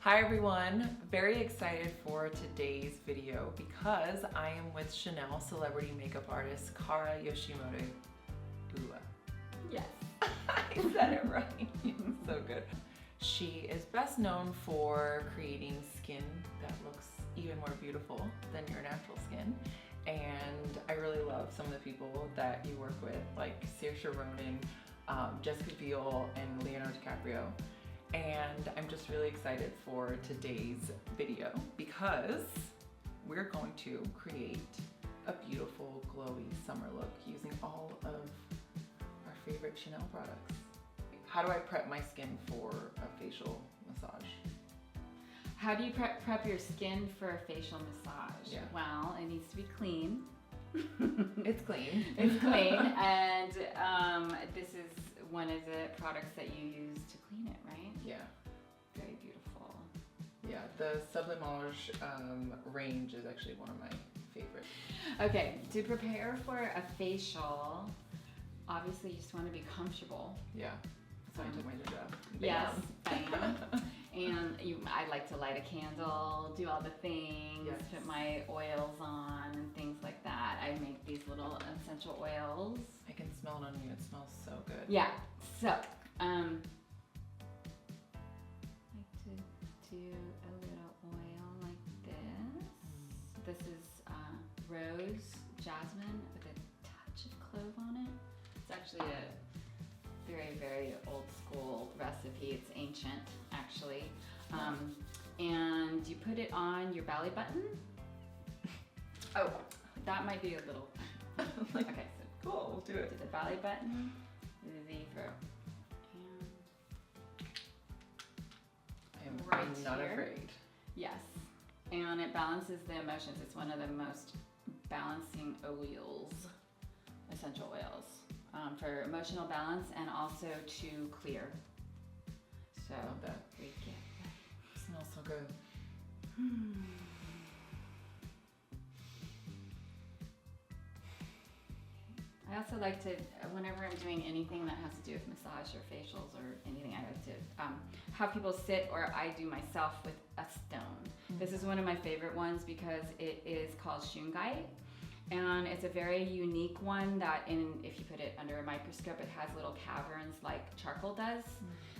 Hi everyone, very excited for today's video because I am with Chanel celebrity makeup artist Cara Yoshimoto Bua. Yes. I said it right. So good. She is best known for creating skin that looks even more beautiful than your natural skin. And I really love some of the people that you work with, like Saoirse Ronan, Jessica Biel, and Leonardo DiCaprio. And I'm just really excited for today's video because we're going to create a beautiful glowy summer look using all of our favorite Chanel products. How do I prep my skin for a facial massage? How do you prep your skin for a facial massage? Yeah. Well, it needs to be clean. It's clean. It's clean, and this is one of the products that you use to clean it, right? Yeah. Very beautiful. Yeah, the SUBLIMAGE range is actually one of my favorites. Okay, to prepare for a facial, obviously you just want to be comfortable. Yeah, so I took my hijab. Yes, bam. And I like to light a candle, do all the things, Yes. put my oils on and things like that. I make these little essential oils. I can smell it on you, it smells so good. Yeah, so, I like to do a little oil like this. This is rose, jasmine with a touch of clove on it. It's actually a very, very old school recipe. It's ancient, actually. And you put it on your belly button. Oh, that might be a little, okay, so Cool, we'll do it. to the belly button, the V for, and I am right not here. afraid. yes, and it balances the emotions. It's one of the most balancing oils, essential oils, for emotional balance and also to clear. So Love that. we get It smells so good. I also like to, whenever I'm doing anything that has to do with massage or facials or anything, I like to have people sit, or I do myself, with a stone. This is one of my favorite ones because it is called shungite, and it's a very unique one that if you put it under a microscope, it has little caverns like charcoal does,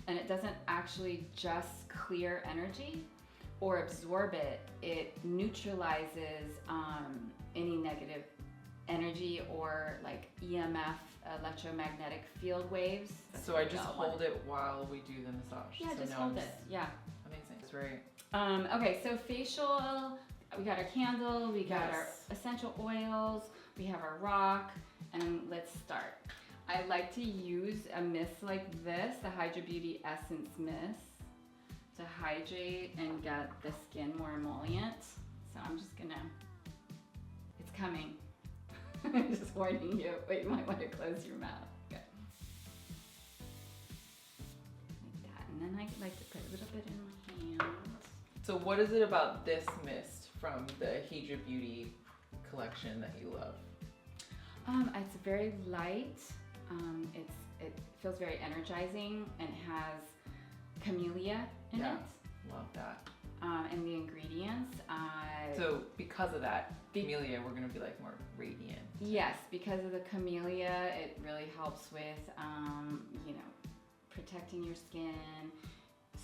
and it doesn't actually just clear energy or absorb it, it neutralizes any negative energy or like EMF, electromagnetic field waves. So I just hold it while we do the massage. Yeah, so just now hold it's it. Yeah. Amazing. It's very. Okay, so facial, we got our candle, we got our Yes. essential oils, we have our rock, and let's start. I like to use a mist like this, the Hydra Beauty Essence Mist, to hydrate and get the skin more emollient. So I'm just gonna, it's coming. I'm just warning you. Wait, you might want to close your mouth. Good. Like that. And then I like to put a little bit in my hand. So what is it about this mist from the HYDRA Beauty collection that you love? It's very light. It feels very energizing and has Camellia in Yeah. it. Love that. And the ingredients. So because of that, Camellia, we're gonna be like more radiant. Yes, because of the Camellia, it really helps with, you know, protecting your skin,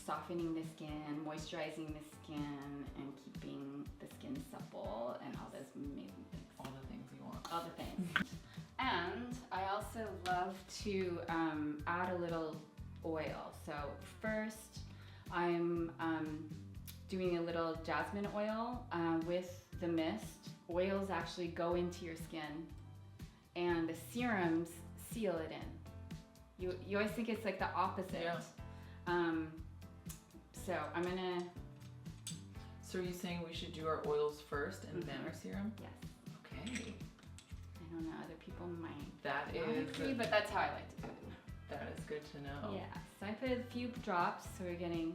softening the skin, moisturizing the skin, and keeping the skin supple, and all those amazing things. All the things you want. All the things. And I also love to add a little oil. So first, I'm doing a little jasmine oil with the mist. Oils actually go into your skin, and the serums seal it in. You always think it's like the opposite. Yeah. So I'm gonna. So are you saying we should do our oils first and then our serum? Yes. Okay. I don't know. Other people might That not is. agree, but that's how I like to do it. That is good to know. Yeah. So I put a few drops, so we're getting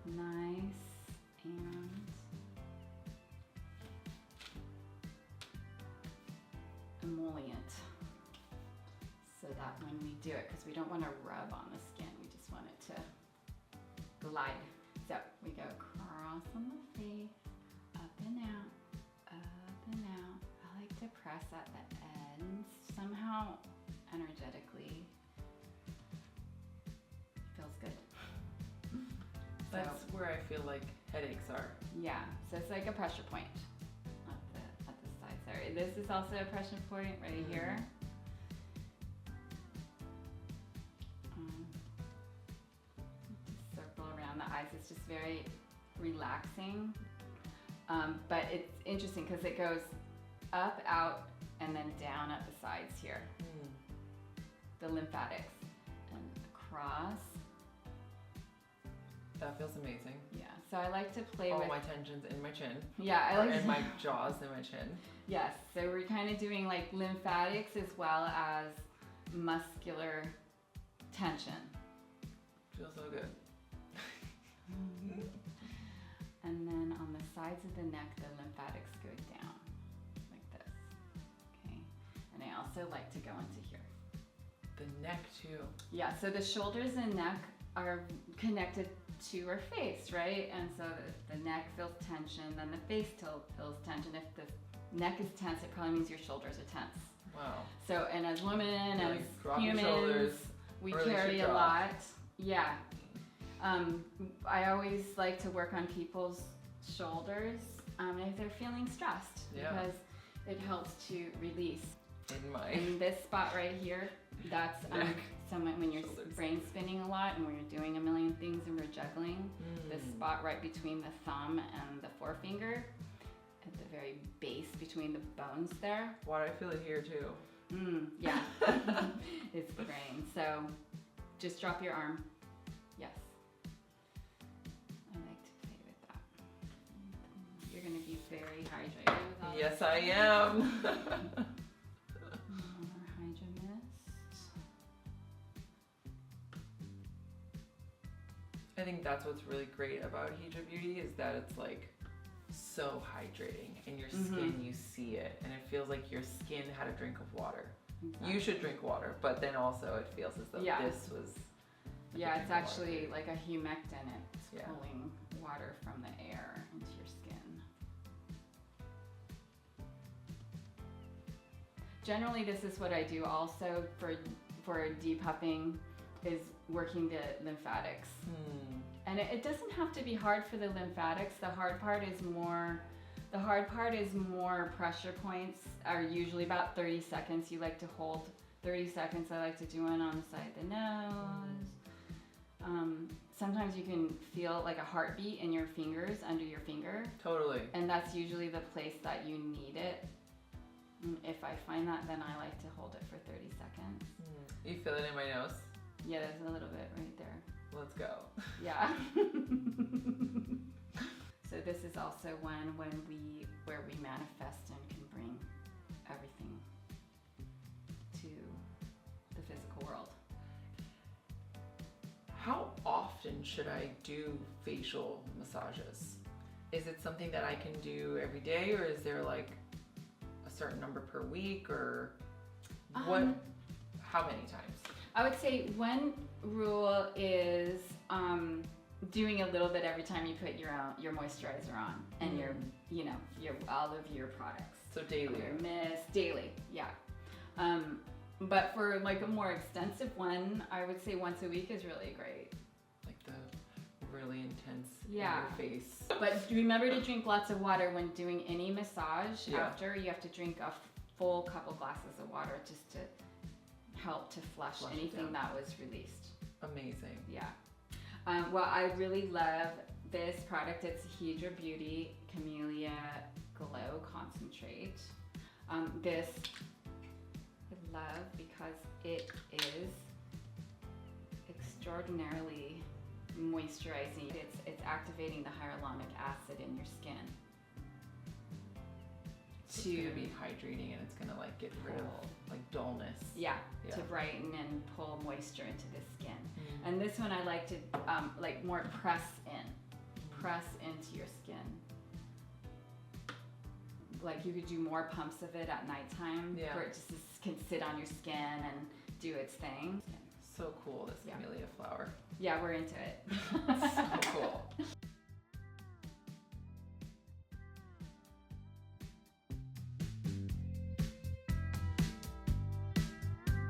nice and emollient, so that when we do it, because we don't want to rub on the skin, we just want it to glide. So we go Across on the face, up and out, up and out. I like to press at the ends. Somehow, energetically, it feels good. That's where I feel like headaches are. Yeah, so it's like a pressure point at the sides there. This is also a pressure point right here. Circle around the eyes. It's just very relaxing. But it's interesting because it goes up, out, and then down at the sides here. The lymphatics. And across. That feels amazing. Yeah, so I like to play all with... my tensions in my chin. Yeah, I like and my jaws in my chin. Yes, so we're kind of doing like lymphatics as well as muscular tension. Feels so good. And then on the sides of the neck, the lymphatics go down like this. Okay, and I also like to go into here. The neck too. Yeah, so the shoulders and neck are connected to our face, right? And so the neck feels tension, then the face feels tension. If the neck is tense, it probably means your shoulders are tense. Wow. So, and as women, as drop your humans, shoulders, we carry a lot. Yeah. I always like to work on people's shoulders if they're feeling stressed, because it helps to release. In this spot right here, that's when you're brain spinning a lot and when you're doing a million things and we're juggling. This spot right between the thumb and the forefinger, at the very base between the bones there. Why do I feel it here too? Yeah, it's the brain. So just drop your arm. Yes. I like to play with that. You're going to be very hydrated with all Yes, this. I am. I think that's what's really great about Hydra Beauty is that it's like so hydrating in your skin. You see it and it feels like your skin had a drink of water. Exactly. You should drink water, but then also it feels as though this was it's actually like a humectant. It's pulling water from the air into your skin. Generally, this is what I do also for depuffing, is working the lymphatics. And it doesn't have to be hard for the lymphatics. The hard part is more pressure points are usually about 30 seconds. You like to hold 30 seconds. I like to do one on the side of the nose. Sometimes you can feel like a heartbeat in your fingers, under your finger. Totally. And that's usually the place that you need it. If I find that, then I like to hold it for 30 seconds. You feel it in my nose? Yeah, there's a little bit right there. Let's go. Yeah. So this is also one where we manifest and can bring everything to the physical world. How often should I do facial massages? Is it something that I can do every day, or is there like a certain number per week, or what? How many times? I would say one rule is doing a little bit every time you put your moisturizer on and your all of your products. So daily. Your mist daily, yeah. But for like a more extensive one, I would say once a week is really great. Like the really intense in your face. But remember to drink lots of water when doing any massage. After, you have to drink a full couple glasses of water just to help to flush anything that was released. Amazing. Yeah. Well, I really love this product. It's Hydra Beauty Camellia Glow Concentrate. This I love because it is extraordinarily moisturizing. It's activating the hyaluronic acid in your skin. It's gonna be hydrating, and it's gonna like get rid of like dullness. Yeah, to brighten and pull moisture into the skin. And this one I like to like more press into your skin. Like you could do more pumps of it at nighttime, where it just can sit on your skin and do its thing. So cool, this camellia flower. Yeah, we're into it. So cool.